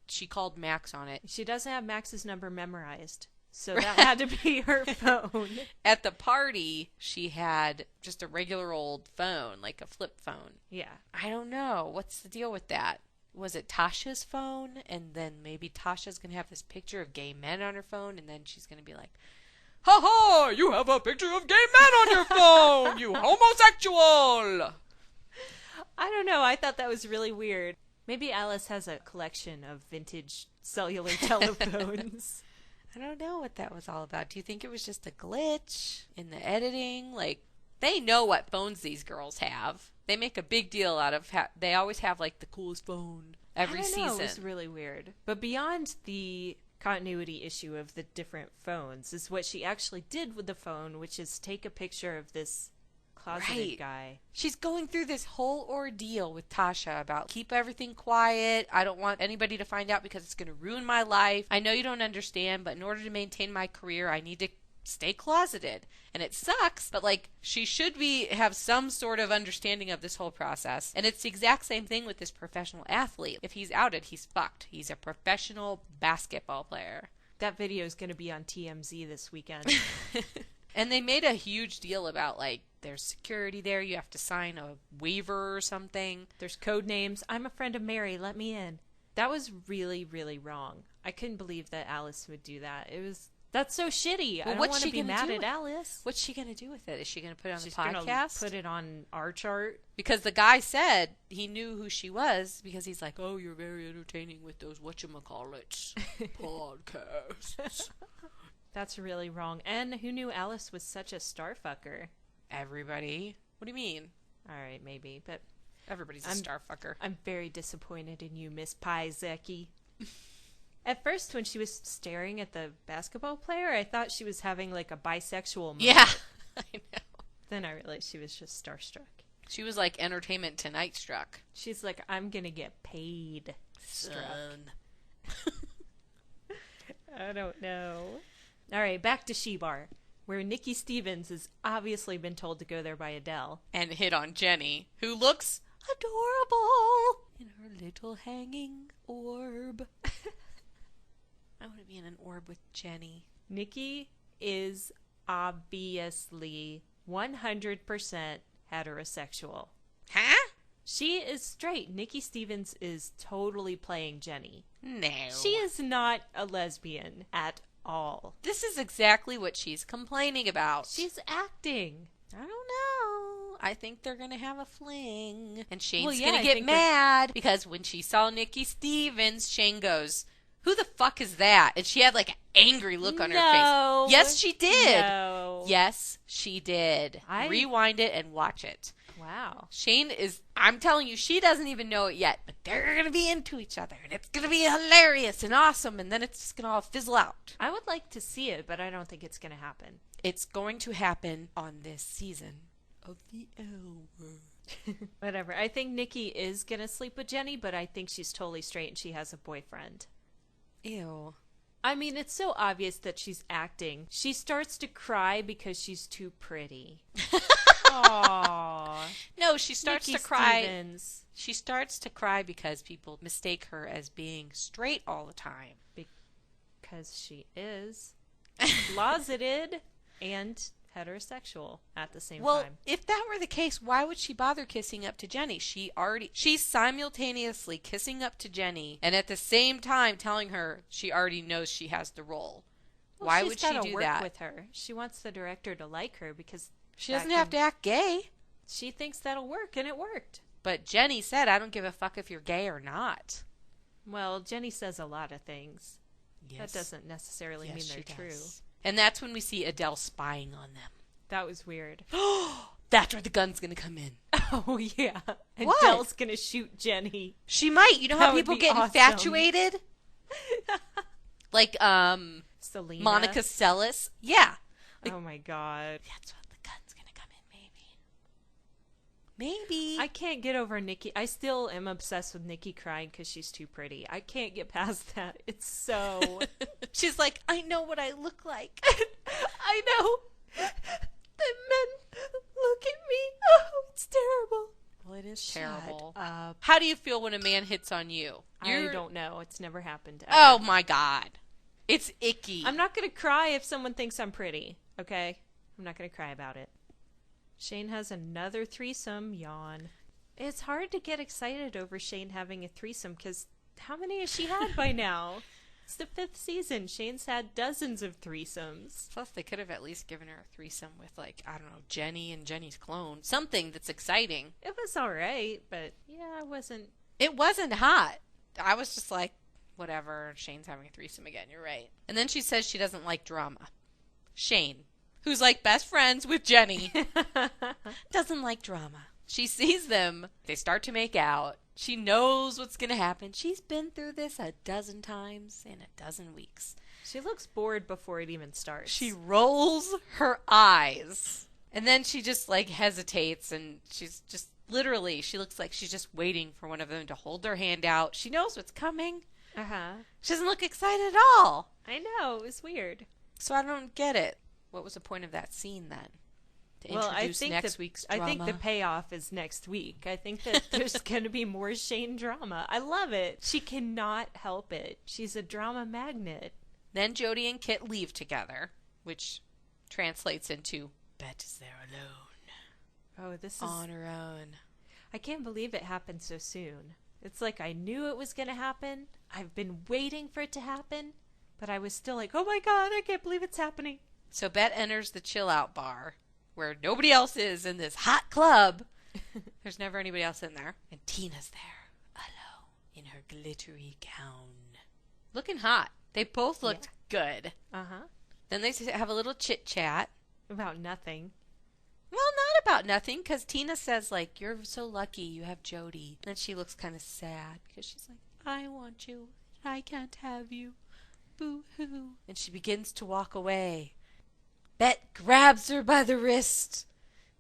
She called Max on it. She doesn't have Max's number memorized, so that had to be her phone. At the party, she had just a regular old phone, like a flip phone. Yeah. I don't know. What's the deal with that? Was it Tasha's phone? And then maybe Tasha's going to have this picture of gay men on her phone, and then she's going to be like, "Ha ha! You have a picture of gay men on your phone, you homosexual!" I don't know. I thought that was really weird. Maybe Alice has a collection of vintage cellular telephones. I don't know what that was all about. Do you think it was just a glitch in the editing? Like, they know what phones these girls have. They make a big deal out of they always have like the coolest phone every season. It was really weird. But beyond the continuity issue of the different phones is what she actually did with the phone, which is take a picture of this closeted guy. She's going through this whole ordeal with Tasha about keep everything quiet. I don't want anybody to find out because it's going to ruin my life. I know you don't understand, but in order to maintain my career, I need to stay closeted. And it sucks, but like she should have some sort of understanding of this whole process. And it's the exact same thing with this professional athlete. If he's outed, he's fucked. He's a professional basketball player. That video is going to be on TMZ this weekend. And they made a huge deal about like there's security there. You have to sign a waiver or something. There's code names. I'm a friend of Mary. Let me in. That was really, really wrong. I couldn't believe that Alice would do that. That's so shitty. Well, I don't want to be mad at Alice. What's she going to do with it? Is she going to put it on She's the podcast? Put it on our chart. Because the guy said he knew who she was because he's like, oh, you're very entertaining with those whatchamacallits podcasts. That's really wrong. And who knew Alice was such a starfucker? Everybody. What do you mean? All right, maybe, but everybody's a starfucker. I'm very disappointed in you, Miss Piezecki. At first, when she was staring at the basketball player, I thought she was having like a bisexual moment. Yeah, I know. Then I realized she was just starstruck. She was like Entertainment Tonight struck. She's like, I'm gonna get paid. Struck. I don't know. All right, back to She Bar, where Nikki Stevens has obviously been told to go there by Adele. And hit on Jenny, who looks adorable in her little hanging orb. I want to be in an orb with Jenny. Nikki is obviously 100% heterosexual. Huh? She is straight. Nikki Stevens is totally playing Jenny. No. She is not a lesbian at all. This is exactly what she's complaining about. She's acting. I don't know. I think they're going to have a fling. And Shane's yeah, going to get mad because when she saw Nikki Stevens, Shane goes, "Who the fuck is that?" And she had like an angry look on her face. Yes, she did. No. Yes, she did. Rewind it and watch it. Wow. Shane is, I'm telling you, she doesn't even know it yet, but they're going to be into each other, and it's going to be hilarious and awesome, and then it's just going to all fizzle out. I would like to see it, but I don't think it's going to happen. It's going to happen on this season of The L Word. Whatever. I think Nikki is going to sleep with Jenny, but I think she's totally straight and she has a boyfriend. Ew. I mean, it's so obvious that she's acting. She starts to cry because she's too pretty. Aww. No, she starts Nikki to cry. Stevens. She starts to cry because people mistake her as being straight all the time. Because she is closeted and heterosexual at the same time. Well, if that were the case, why would she bother kissing up to Jenny? She's simultaneously kissing up to Jenny and at the same time telling her she already knows she has the role. Well, why would she do work that? With her. She wants the director to like her because she doesn't have to act gay. She thinks that'll work, and it worked. But Jenny said, "I don't give a fuck if you're gay or not." Well, Jenny says a lot of things. Yes. That doesn't necessarily mean they're true. And that's when we see Adele spying on them. That was weird. That's where the gun's going to come in. Oh, yeah. And What? Adele's going to shoot Jenny. She might. You know how people get awesome. infatuated? Like, Selena. Monica Seles. Yeah. Oh, my God. That's what the gun's going to come in, maybe. I can't get over Nikki. I still am obsessed with Nikki crying because she's too pretty. I can't get past that. It's so... She's like, "I know what I look like." I know. The men look at me. Oh, it's terrible. Well, it is Shut terrible. up. How do you feel when a man hits on you? I don't know. It's never happened. Ever. Oh, my God. It's icky. I'm not going to cry if someone thinks I'm pretty, okay? I'm not going to cry about it. Shane has another threesome. Yawn. It's hard to get excited over Shane having a threesome because how many has she had by now? It's the 5th season. Shane's had dozens of threesomes. Plus, they could have at least given her a threesome with, like, I don't know, Jenny and Jenny's clone. Something that's exciting. It was all right, but yeah, It wasn't hot. I was just like, whatever, Shane's having a threesome again. You're right. And then she says she doesn't like drama. Shane, who's like best friends with Jenny, doesn't like drama. She sees them. They start to make out. She knows what's going to happen. She's been through this a dozen times in a dozen weeks. She looks bored before it even starts. She rolls her eyes. And then she just, like, hesitates. And she's just, literally, she looks like she's just waiting for one of them to hold their hand out. She knows what's coming. Uh-huh. She doesn't look excited at all. I know. It was weird. So I don't get it. What was the point of that scene then? To introduce next week's drama? I think the payoff is next week. I think that there's going to be more Shane drama. I love it. She cannot help it. She's a drama magnet. Then Jody and Kit leave together, which translates into Bette is there alone. Oh, this is on her own. I can't believe it happened so soon. It's like I knew it was going to happen. I've been waiting for it to happen, but I was still like, oh my God, I can't believe it's happening. So Bette enters the chill out bar where nobody else is in this hot club. There's never anybody else in there. And Tina's there, alone, in her glittery gown. Looking hot. They both looked good. Uh-huh. Then they have a little chit-chat. About nothing. Well, not about nothing, because Tina says, like, you're so lucky you have Jody. And then she looks kind of sad, because she's like, I want you, I can't have you. Boo-hoo. And she begins to walk away. Bette grabs her by the wrist,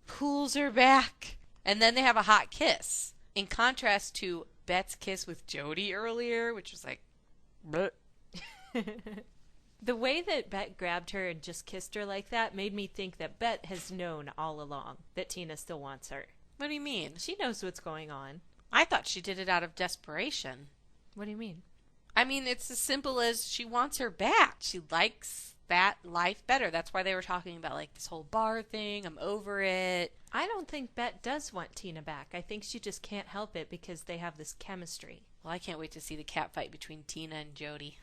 pulls her back, and then they have a hot kiss. In contrast to Bette's kiss with Jody earlier, which was like, bleh. The way that Bette grabbed her and just kissed her like that made me think that Bette has known all along that Tina still wants her. What do you mean? She knows what's going on. I thought she did it out of desperation. What do you mean? I mean, it's as simple as she wants her back. She likes that life better. That's why they were talking about, like, this whole bar thing. I'm over it. I don't think Bette does want Tina back. I think she just can't help it because they have this chemistry. Well, I can't wait to see the cat fight between Tina and Jody.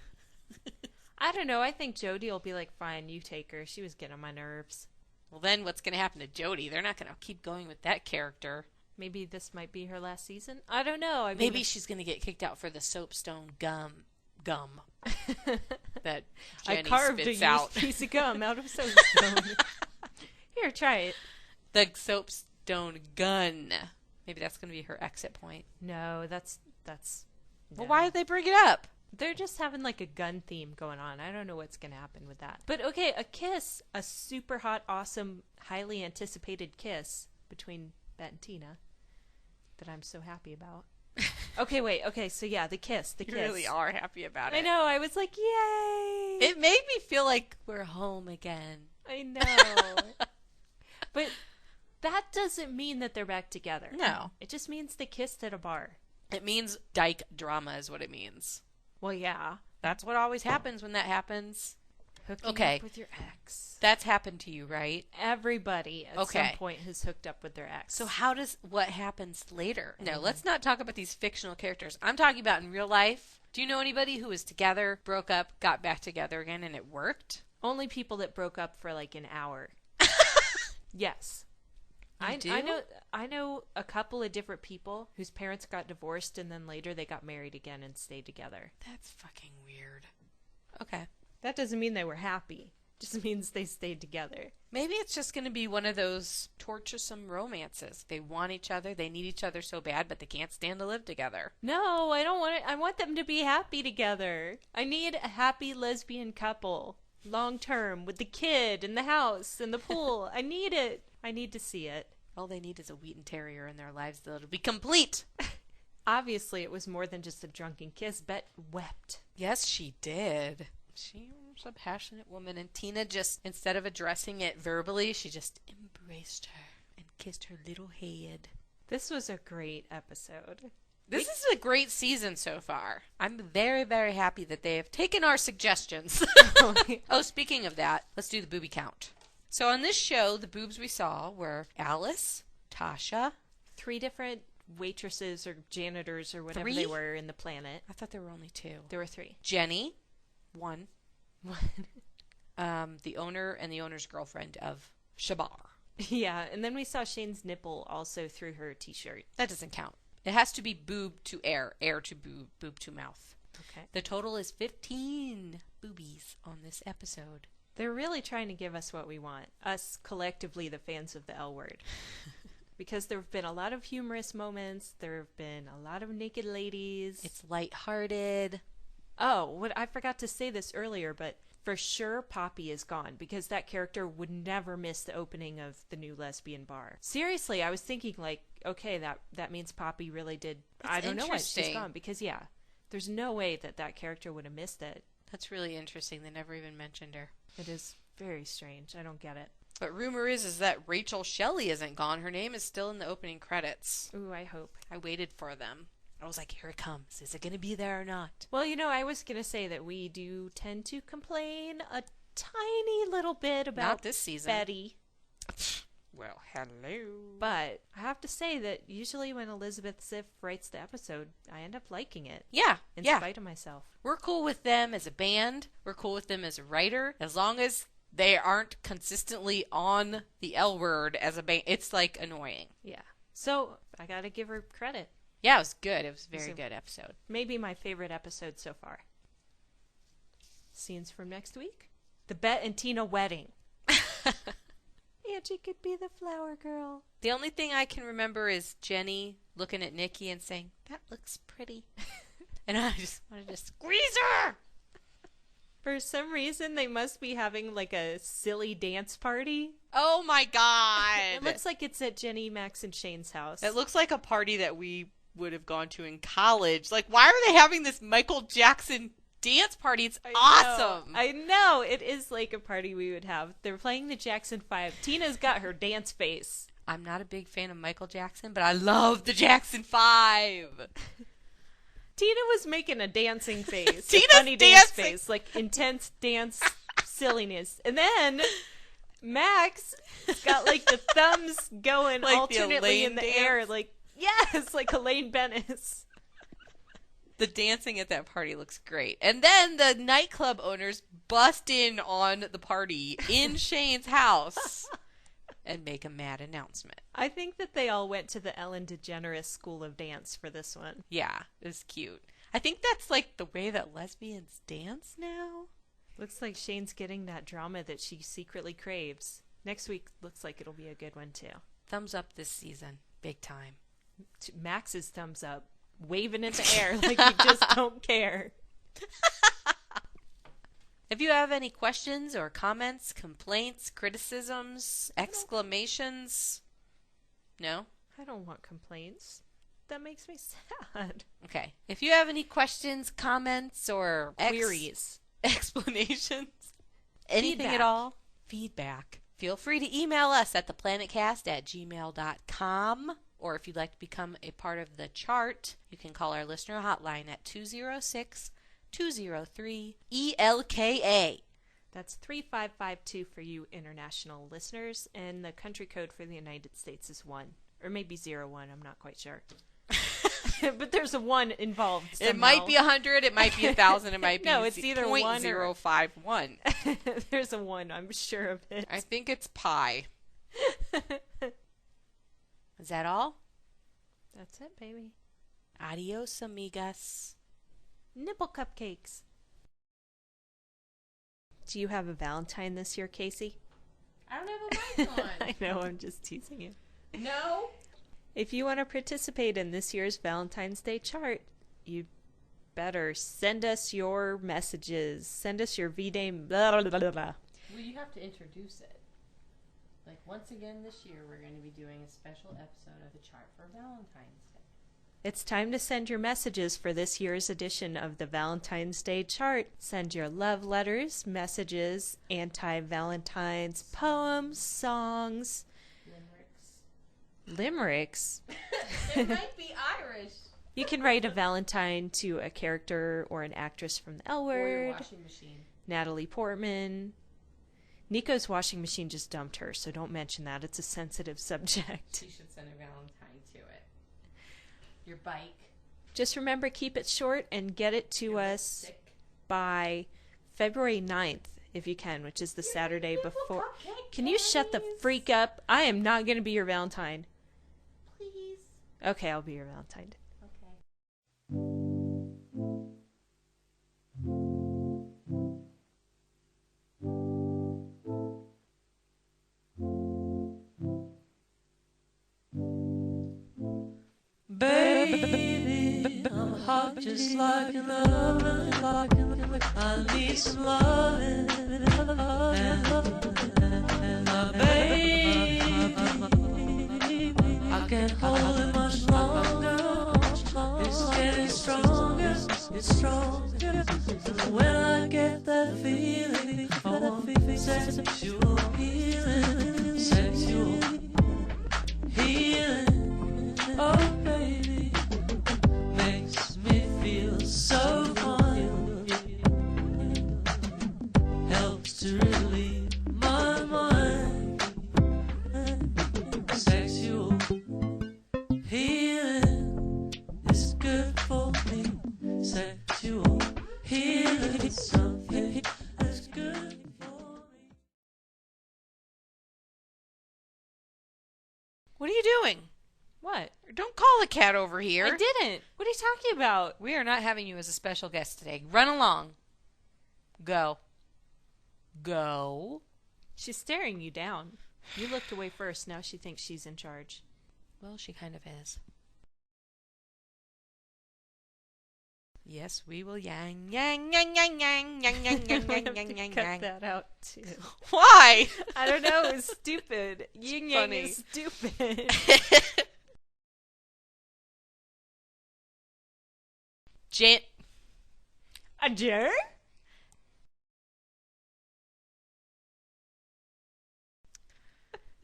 I don't know. I think Jody will be like, fine, you take her. She was getting on my nerves. Well, then what's going to happen to Jody? They're not going to keep going with that character. Maybe this might be her last season. I don't know. I mean, Maybe she's going to get kicked out for the soapstone gum that Jenny I carved spits a out. used piece of gum out of soapstone. Here, try it. The soapstone gun. Maybe that's going to be her exit point. No, that's. Well, no. why did they bring it up? They're just having like a gun theme going on. I don't know what's going to happen with that. But okay, a kiss, a super hot, awesome, highly anticipated kiss between Bette and Tina that I'm so happy about. Okay, wait. Okay, so yeah, the kiss. You really are happy about it. I know. I was like, yay! It made me feel like we're home again. I know. But that doesn't mean that they're back together. No. It just means they kissed at a bar. It means dyke drama is what it means. Well, yeah. That's what always happens when that happens. Hooking Okay. up with your ex. That's happened to you, right? Everybody at Okay. some point has hooked up with their ex. So what happens later? No, let's not talk about these fictional characters. I'm talking about in real life. Do you know anybody who was together, broke up, got back together again, and it worked? Only people that broke up for like an hour. Yes. You do? I know a couple of different people whose parents got divorced and then later they got married again and stayed together. That's fucking weird. Okay. That doesn't mean they were happy. It just means they stayed together. Maybe it's just going to be one of those torturesome romances. They want each other, they need each other so bad, but they can't stand to live together. No, I don't want it. I want them to be happy together. I need a happy lesbian couple. Long term, with the kid and the house and the pool. I need it. I need to see it. All they need is a Wheaton Terrier in their lives that'll be complete. Obviously, it was more than just a drunken kiss. Bette wept. Yes, she did. She was a passionate woman, and Tina just, instead of addressing it verbally, she just embraced her and kissed her little head. This was a great episode. This is a great season so far. I'm very, very happy that they have taken our suggestions. Oh, speaking of that, let's do the booby count. So on this show, the boobs we saw were Alice, Tasha. 3 different waitresses or janitors or whatever 3? they were in the planet. I thought there were only 2. There were 3. Jenny, 1. The owner and the owner's girlfriend of Shabar. Yeah, and then we saw Shane's nipple also through her t-shirt. That doesn't count. It has to be boob to air, air to boob, boob to mouth. Okay. The total is 15 boobies on this episode. They're really trying to give us what we want. Us, collectively, the fans of the L word. Because there have been a lot of humorous moments. There have been a lot of naked ladies. It's lighthearted. Oh, I forgot to say this earlier, but for sure Poppy is gone because that character would never miss the opening of the new lesbian bar. Seriously, I was thinking like, okay, that means Poppy really did. That's I don't know why she's interesting. gone because yeah, there's no way that character would have missed it. That's really interesting. They never even mentioned her. It is very strange. I don't get it. But rumor is that Rachel Shelley isn't gone. Her name is still in the opening credits. Ooh, I hope. I waited for them. I was like, here it comes. Is it going to be there or not? Well, I was going to say that we do tend to complain a tiny little bit about Not this season. Betty. Well, hello. But I have to say that usually when Elizabeth Ziff writes the episode, I end up liking it. Yeah, In yeah. spite of myself. We're cool with them as a band. We're cool with them as a writer. As long as they aren't consistently on the L word as a band. It's like annoying. Yeah. So I got to give her credit. Yeah, it was good. It was a very So- good episode. Maybe my favorite episode so far. Scenes from next week. The Bette and Tina wedding. Angie could be the flower girl. The only thing I can remember is Jenny looking at Nikki and saying, that looks pretty. And I just wanted to squeeze her. For some reason, they must be having like a silly dance party. Oh my God. It looks like it's at Jenny, Max, and Shane's house. It looks like a party that we would have gone to in college. Like, why are they having this Michael Jackson dance party? It's awesome. I know. It is like a party we would have. They're playing the Jackson 5. Tina's got her dance face. I'm not a big fan of Michael Jackson, but I love the Jackson 5. Tina was making a dancing face. Tina's a funny dance dancing. face. Like intense dance silliness. And then Max got like the thumbs going Like the alternately in Elaine the dance? air. Like, yes, like Elaine Bennis. The dancing at that party looks great. And then the nightclub owners bust in on the party in Shane's house and make a mad announcement. I think that they all went to the Ellen DeGeneres School of Dance for this one. Yeah, it was cute. I think that's like the way that lesbians dance now. Looks like Shane's getting that drama that she secretly craves. Next week looks like it'll be a good one too. Thumbs up this season. Big time. Max's thumbs up. Waving in the air like you just don't care. If you have any questions or comments, complaints, criticisms, exclamations, no? I don't want complaints. That makes me sad. Okay. If you have any questions, comments, or Queries. explanations, anything Feedback. at all, feedback, feel free to email us at theplanetcast@gmail.com. Or if you'd like to become a part of the chart, you can call our listener hotline at 206-203-ELKA. That's 3552 for you international listeners, and the country code for the United States is 1. Or maybe 01, I'm not quite sure. But there's a 1 involved somehow. It might be 100, it might be 1,000, it might be No, it's either 1 or... 0.051. There's a 1, I'm sure of it. I think it's pi. Is that all? That's it, baby. Adios, amigas. Nipple cupcakes. Do you have a Valentine this year, Casey? I don't have a mic on. I know, I'm just teasing you. No. If you want to participate in this year's Valentine's Day chart, you better send us your messages. Send us your V-Day blah, blah, blah, blah, blah. Well, you have to introduce it. Like, once again this year, we're going to be doing a special episode of the chart for Valentine's Day. It's time to send your messages for this year's edition of the Valentine's Day chart. Send your love letters, messages, anti-Valentine's poems, songs. Limericks? It might be Irish. You can write a Valentine to a character or an actress from the L Or your Word. washing machine. Natalie Portman. Nico's washing machine just dumped her, so don't mention that. It's a sensitive subject. You should send a Valentine to it. Your bike. Just remember, keep it short and get it to us Lipstick. by February 9th, if you can, which is the Saturday before. Cupcake Can you shut the candies. freak up? I am not going to be your Valentine. Please. Okay, I'll be your Valentine. Okay. Baby, I'm hot just like an oven. I need some loving. And my baby, I can't hold it much longer. It's getting stronger, it's stronger. And when I get that feeling, I want sexual healing, sexual healing. Oh baby, makes me feel so fine. Helps to relieve my mind. Sexual healing is good for me. Sexual healing is something that's good for me. What are you doing? What? Don't call the cat over here. I didn't. What are you talking about? We are not having you as a special guest today. Run along. Go. Go. She's staring you down. You looked away first. Now she thinks she's in charge. Well, she kind of is. Yes, we will yang, yang, yang, yang, yang, yang, yang, yang, I yang, have yang, to yang, cut yang. that out too. Why? I don't know. It was stupid. Yin yang funny. is stupid. Jan- A jerk?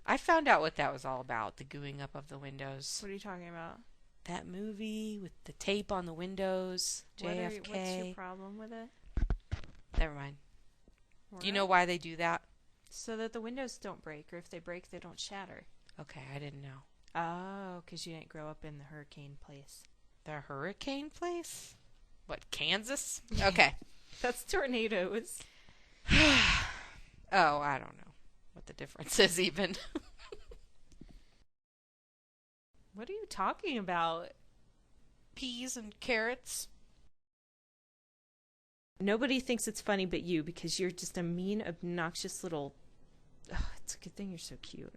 I found out what that was all about, the gooing up of the windows. What are you talking about? That movie with the tape on the windows, JFK. What's your problem with it? Never mind. Do you know why they do that? So that the windows don't break, or if they break, they don't shatter. Okay, I didn't know. Oh, because you didn't grow up in the hurricane place. The hurricane place? What, Kansas? Okay. That's tornadoes. Oh, I don't know what the difference is even. What are you talking about? Peas and carrots. Nobody thinks it's funny but you, because you're just a mean, obnoxious little... Oh, it's a good thing you're so cute.